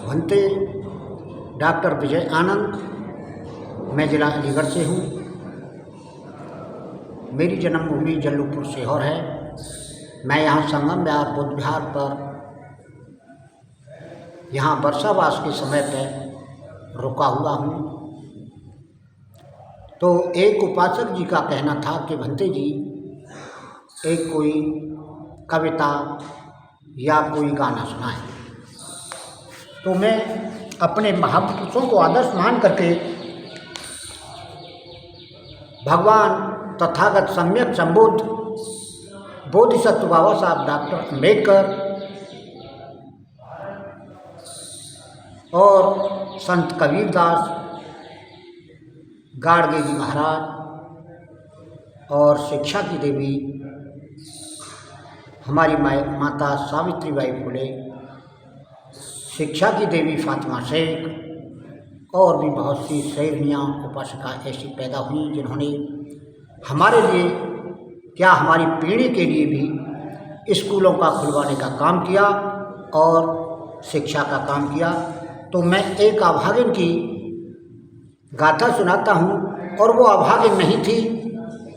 Bhante doctor Vijay Anand, मैं ज़िला अलीगढ़ से हूँ। मेरी जन्मभूमि जल्लूपुर सीहोर है। मैं यहाँ संगम विहार बुद्ध विहार पर यहाँ वर्षावास के समय पर रुका हुआ हूँ। तो एक उपासक जी का कहना था कि भंते जी एक कोई कविता या कोई गाना सुनाएं। तो मैं अपने महापुरुषों को आदर्श मान करके भगवान तथागत सम्यक संबुद्ध बोधिसत्व बाबा साहब डॉक्टर अम्बेडकर और संत कबीरदास, गाड़गे जी महाराज और शिक्षा की देवी हमारी माता सावित्रीबाई फुले, शिक्षा की देवी फातिमा शेख और भी बहुत सी शेरनियाँ उपासिका ऐसी पैदा हुई जिन्होंने हमारे लिए क्या हमारी पीढ़ी के लिए भी स्कूलों का खुलवाने का काम किया और शिक्षा का काम किया। तो मैं एक अभागिन की गाथा सुनाता हूँ, और वो अभागिन नहीं थी,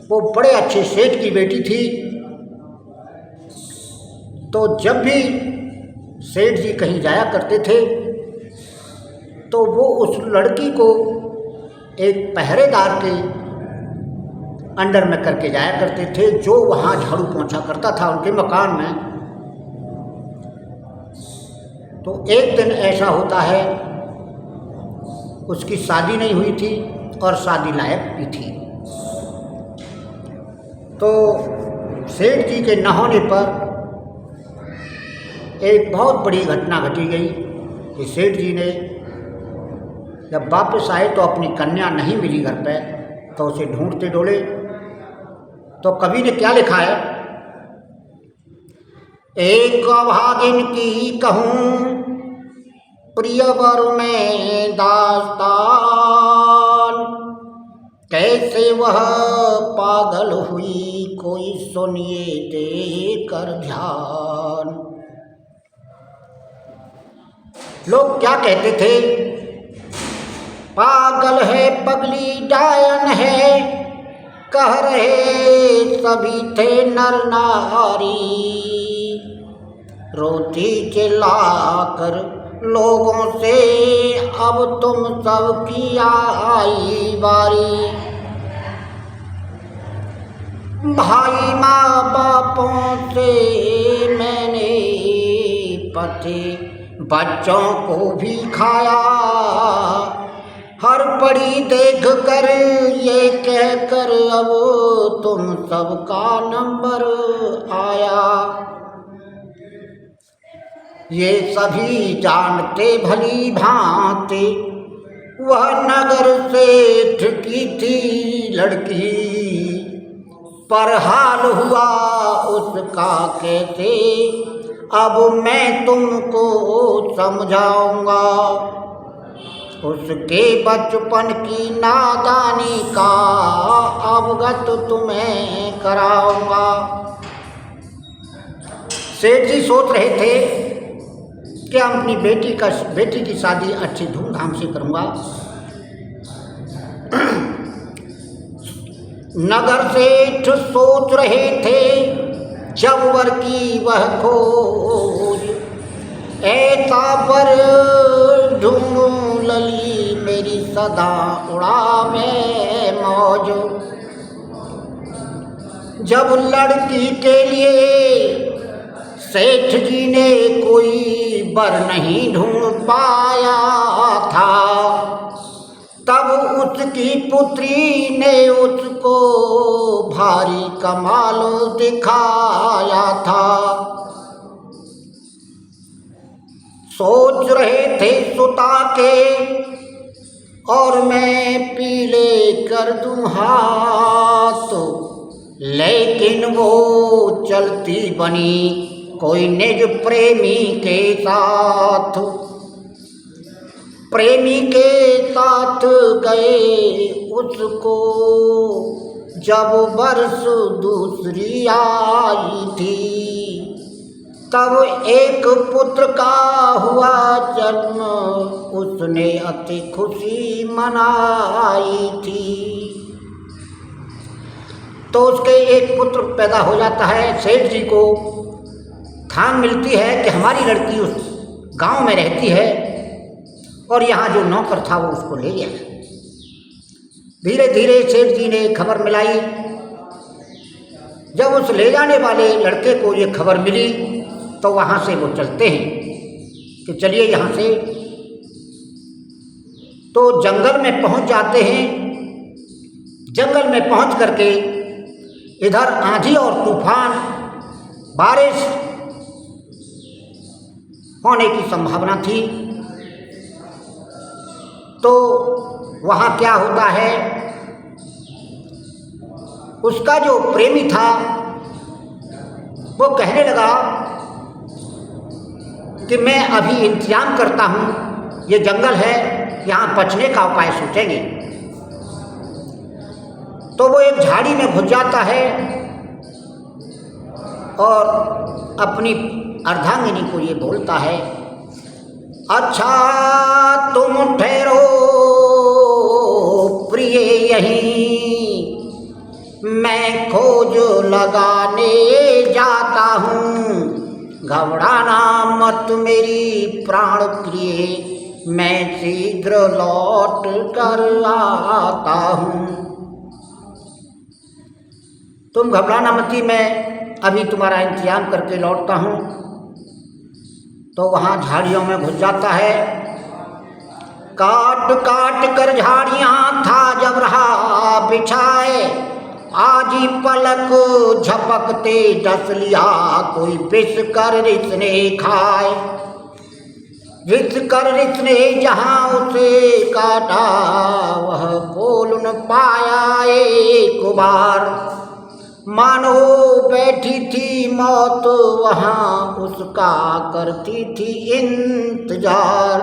वो बड़े अच्छे सेठ की बेटी थी। तो जब भी सेठ जी कहीं जाया करते थे तो वो उस लड़की को एक पहरेदार के अंडर में करके जाया करते थे, जो वहाँ झाड़ू पोंछा करता था उनके मकान में। तो एक दिन ऐसा होता है, उसकी शादी नहीं हुई थी और शादी लायक भी थी। तो सेठ जी के न होने पर एक बहुत बड़ी घटना घटी गई कि सेठ जी ने जब वापस आए तो अपनी कन्या नहीं मिली घर पे, तो उसे ढूंढते डोले। तो कवि ने क्या लिखा है, एक अभागिन की कहूँ प्रियवर में दास्तान, कैसे वह पागल हुई कोई सुनिए देकर ध्यान। लोग क्या कहते थे, पागल है पगली डायन है, कह रहे सभी थे नर नारी। रोती चिल्लाकर लोगों से अब तुम सबकी आई बारी। भाई माँ बापों से मैंने पति बच्चों को भी खाया, हर पड़ी देख कर ये कह कर अब तुम सबका नंबर आया। ये सभी जानते भली भांति वह नगर सेठ की थी लड़की, पर हाल हुआ उसका कैसे अब मैं तुमको समझाऊंगा। उसके बचपन की नादानी का अवगत तुम्हें कराऊंगा। सेठ जी सोच रहे थे कि हम अपनी बेटी की शादी अच्छी धूमधाम से करूंगा। नगर सेठ सोच रहे थे जब वर की वह खोज, ऐसा पर ढूंढूं लली मेरी सदा उड़ा में मौज। जब लड़की के लिए सेठ जी ने कोई बर नहीं ढूंढ पाया था, तब उसकी पुत्री ने उसको भारी कमाल दिखाया था। सोच रहे थे सुता के और मैं पीले कर दूं हाथ, लेकिन वो चलती बनी कोई निज प्रेमी के साथ। प्रेमी के साथ गए उसको जब बरस दूसरी आई थी, तब एक पुत्र का हुआ जन्म उसने अति खुशी मनाई थी। तो उसके एक पुत्र पैदा हो जाता है। सेठ जी को थाम मिलती है कि हमारी लड़की उस गांव में रहती है और यहाँ जो नौकर था वो उसको ले गया। धीरे धीरे सेठ जी ने खबर मिलाई। जब उस ले जाने वाले लड़के को ये खबर मिली तो वहाँ से वो चलते हैं कि चलिए यहाँ से। तो जंगल में पहुँच जाते हैं। जंगल में पहुँच करके इधर आंधी और तूफान, बारिश होने की संभावना थी। तो वहाँ क्या होता है, उसका जो प्रेमी था वो कहने लगा कि मैं अभी इंतजाम करता हूँ, ये जंगल है, यहाँ बचने का उपाय सोचेंगे। तो वो एक झाड़ी में घुस जाता है और अपनी अर्धांगिनी को ये बोलता है, अच्छा तुम ठहरो प्रिय यहीं, मैं खोज लगाने जाता हूँ। घबराना मत मेरी प्राण प्रिय, मैं शीघ्र लौट कर आता हूँ। तुम घबराना मती, मैं अभी तुम्हारा इंतजाम करके लौटता हूँ। तो वहाँ झाड़ियों में घुस जाता है। काट काट कर झाड़ियाँ था जब रहा बिछाए, आजी पलक झपकते डस लिया कोई विष कर रिसने खाए। विष कर रिसने जहाँ उसे काटा, वह बोल न पाया एक बार। मानो बैठी थी मौत वहाँ, उसका करती थी इंतजार।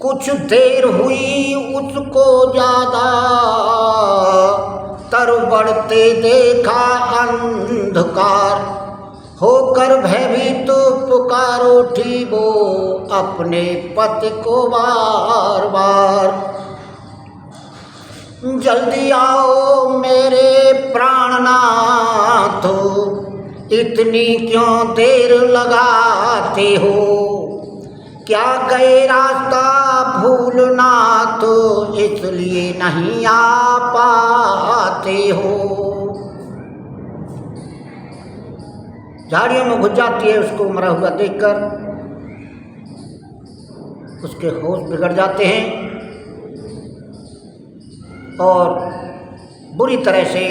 कुछ देर हुई उसको ज्यादा, तर बढ़ते देखा अंधकार। होकर भयभीत पुकार उठी वो अपने पति को बार बार, जल्दी आओ मेरे प्राणनाथ, इतनी क्यों देर लगाते हो। क्या गए रास्ता भूलना तो इसलिए नहीं आ पाते हो। झाड़ियों में घुस जाती है। उसको मरा हुआ देखकर उसके होश बिगड़ जाते हैं और बुरी तरह से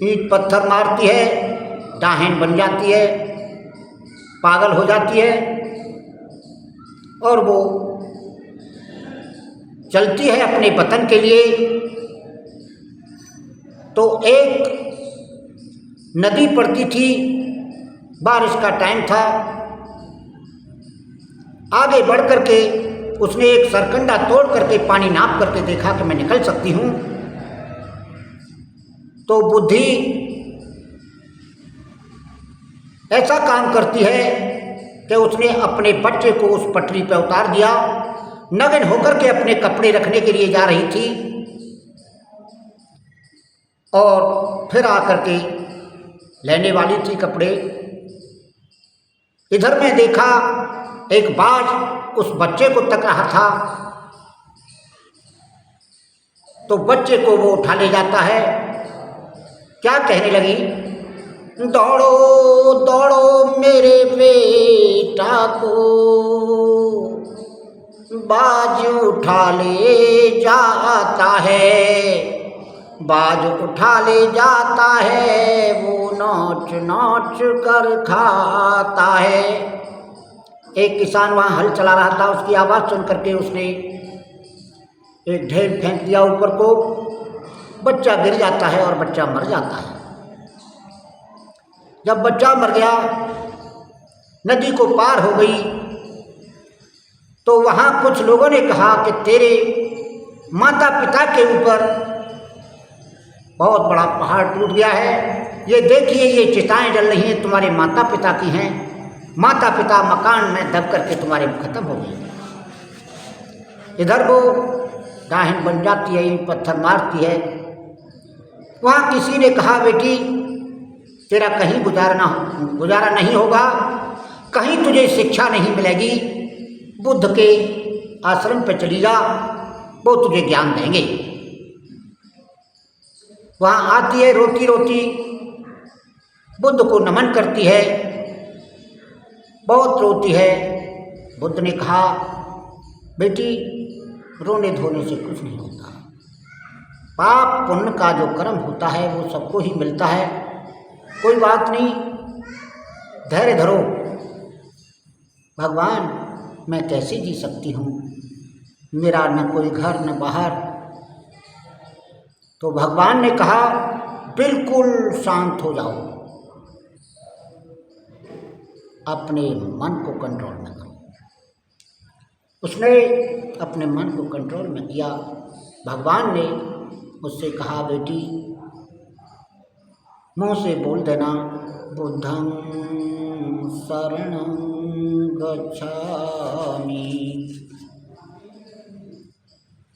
ईंट पत्थर मारती है, डाहिन बन जाती है, पागल हो जाती है और वो चलती है अपने वतन के लिए। तो एक नदी पड़ती थी, बारिश का टाइम था। आगे बढ़ करके उसने एक सरकंडा तोड़ करके पानी नाप करके देखा कि मैं निकल सकती हूँ। तो बुद्धि ऐसा काम करती है कि उसने अपने बच्चे को उस पटरी पर उतार दिया। नग्न होकर के अपने कपड़े रखने के लिए जा रही थी और फिर आकर के लेने वाली थी कपड़े। इधर में देखा एक बाज उस बच्चे को तक रहा था। तो बच्चे को वो उठा ले जाता है। क्या कहने लगी, दौड़ो दौड़ो मेरे बेटा को, बाज उठा ले जाता है, बाज उठा ले जाता है, वो नोच नोच कर खाता है। एक किसान वहाँ हल चला रहा था, उसकी आवाज़ सुन करके उसने एक ढेर फेंक दिया ऊपर को। बच्चा गिर जाता है और बच्चा मर जाता है। जब बच्चा मर गया, नदी को पार हो गई, तो वहाँ कुछ लोगों ने कहा कि तेरे माता पिता के ऊपर बहुत बड़ा पहाड़ टूट गया है, ये देखिए ये चिताएं जल रही हैं, तुम्हारे माता पिता की हैं। माता पिता मकान में दब करके तुम्हारे खत्म हो गए। इधर वो डाहिन बन जाती है, पत्थर मारती है। वहाँ किसी ने कहा बेटी तेरा कहीं गुजारा नहीं होगा, कहीं तुझे शिक्षा नहीं मिलेगी, बुद्ध के आश्रम पे चली जा, वो तुझे ज्ञान देंगे। वहाँ आती है, रोती रोती बुद्ध को नमन करती है, बहुत रोती है। बुद्ध ने कहा बेटी रोने धोने से कुछ नहीं होता, पाप पुण्य का जो कर्म होता है वो सबको ही मिलता है, कोई बात नहीं, धैर्य धरो। भगवान मैं कैसे जी सकती हूँ, मेरा न कोई घर न बाहर। तो भगवान ने कहा बिल्कुल शांत हो जाओ, अपने मन को कंट्रोल में करो। उसने अपने मन को कंट्रोल में किया। भगवान ने उससे कहा बेटी मुँह से बोल देना बुद्धं शरणं गच्छामि,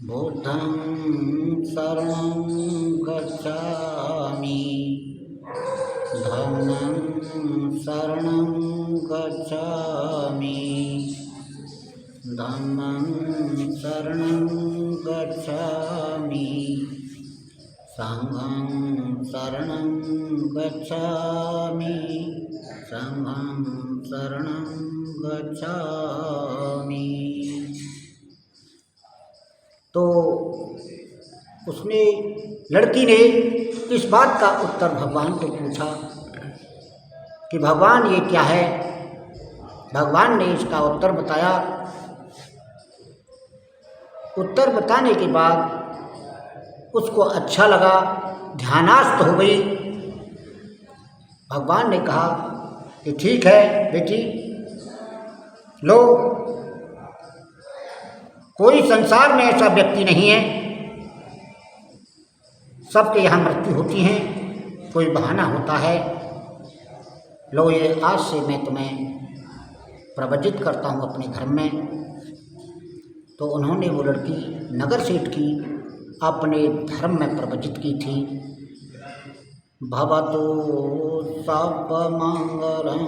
बुद्धं शरणं गच्छामि, धम्मं शरणं गच्छामि, धम्मं शरणं गच्छामि, संघं शरणं गच्छामि, संघं शरणं गच्छामि। तो उसने लड़की ने इस बात का उत्तर भगवान को पूछा कि भगवान ये क्या है। भगवान ने इसका उत्तर बताया। उत्तर बताने के बाद उसको अच्छा लगा, ध्यानास्थ हो गई। भगवान ने कहा कि ठीक है बेटी, लो, कोई संसार में ऐसा व्यक्ति नहीं है, सबके यहाँ मृत्यु होती है, कोई बहाना होता है। लो ये आज से मैं तुम्हें प्रवचित करता हूँ अपने धर्म में। तो उन्होंने वो लड़की नगर सेठ की अपने धर्म में प्रवचित की थी। भवतु सर्वमंगलं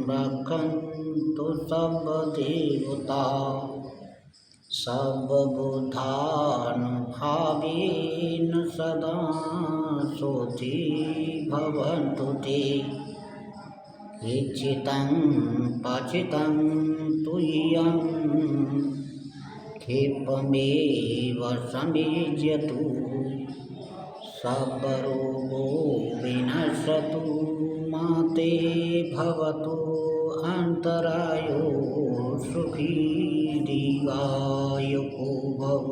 रक्षन्तु सर्वदेवता सर्वबुद्धानुभावेन सदा सोऽधि भवन्तु ते इच्छितं पचितं तुह्यं क्षिप्रमेव समेज्यतु सर्वरोगो विनश्यतु मा ते भवतु अन्तरायो सुखी दीर्घायुको भव।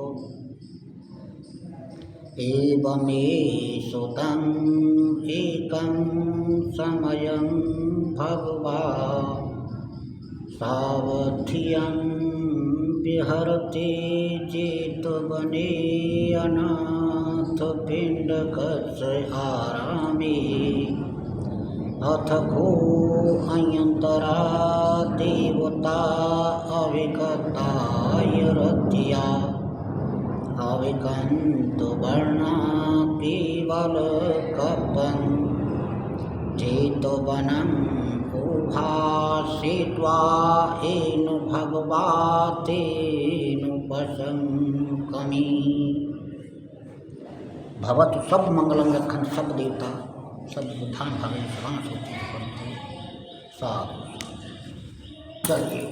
एवमेषुतं एकं समयं भगवान् सावधियं विहरते जेतवने अनाथपिण्डकस्य आरामे अथ को अयन्तरा देवता अविगताय रत्या अविगन्तु वर्णा केवलकपं जेतवनं उभासित्वा एनु भगवातेनुपशङ्कमि। भवतु सब मंगलम रखन सब देवता सब बुद्धान भावे सदा सोचते साधु चलिए।